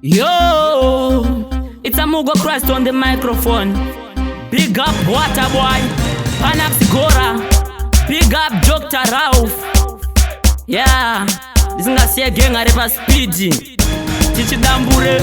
Yo, it's a Mugo Christ on the microphone. Big up Waterboy, Panax Gora. Big up Dr. Ralph. Yeah, this is a gang at speedy. Chichi Dambure.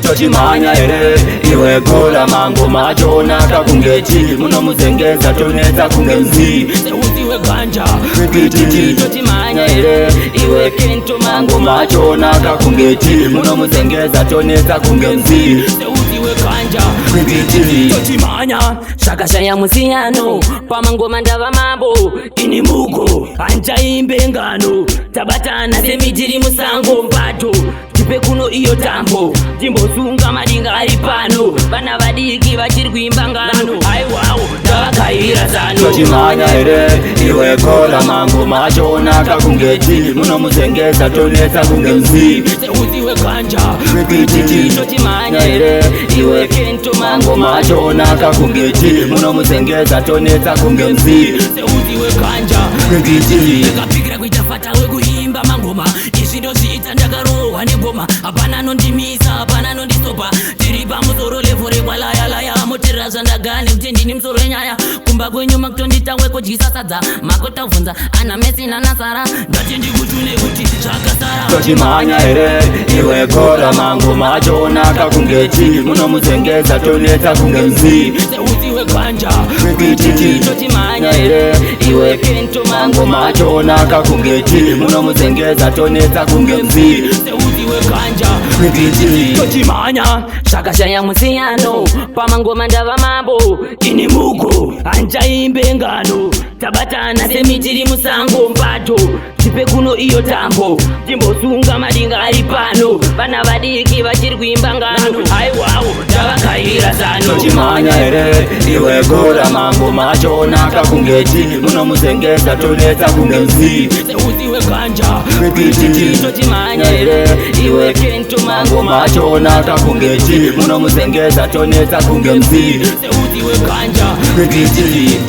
Tochimanya ere iwe kola mango machona kakungeti muno muzengeza toneta kungemzi seuziwe ganja kwititi. Tochimanya ere iwe kento mango machona kakungeti muno muzengeza toneta kungemzi seuziwe ganja kwititi. Tochimanya shakashaya musiyano pamangoma ndava mambo ini mugo anjaimbe ngano tabatana semijiri musango mpato tipe kuno iyo tambo timbosunga madinga ari pano vana vadiki vachiri kuimba ngano aiwawo ndavakaira zano. Tochimanya ere iwe kola mango machona kakungeti muno muzengeza toneta kungemzi seuziwe ganja kwititi. Tochimanya ere iwe kento mango machona kakungeti muno muzengeza toneta kungemzi seuziwe ganja kwititi. ndakapikira kuita fata wekuimba mangoma izvi ndozviita ndakarohwa negoma hapana nondimisa hapana nondistopa tiri pamusoro levo rekwalayalaya moterera zvandagane kuti ndini musoro wenyaya kumba kwenyu makutondita wekodyisa sadza makotavhunza ana mesi nanasara ndati ndikutune kuti zvakasara. Tochimanya ere iwe kola mango machona kakungeti muno muzengeza toneta kungemzi seuziwe ganja kwititi. Tochimanya ere iwe kento mango machona kakungeti muno muzengeza toneta kungemzi seuziwe ganja kwititi. Tochimanya shakashaya musiyano pamangoma ndava mambo ini mugo anjaimbe ngano tabatana semijiri musango mpato tipe kuno iyo tambo timbosunga madinga ari pano vana vadiki vachiri kuimba ngano aiwawo ndavakaira zano. Tochimanya ere iwe kola mango machona kakungeti muno muzengeza toneta kungemzi seuziwe ganja kwititi. Tochimanya ere iwe kento mango machona kakungeti muno muzengeza toneta kungemzi seuziwe ganja kwititi.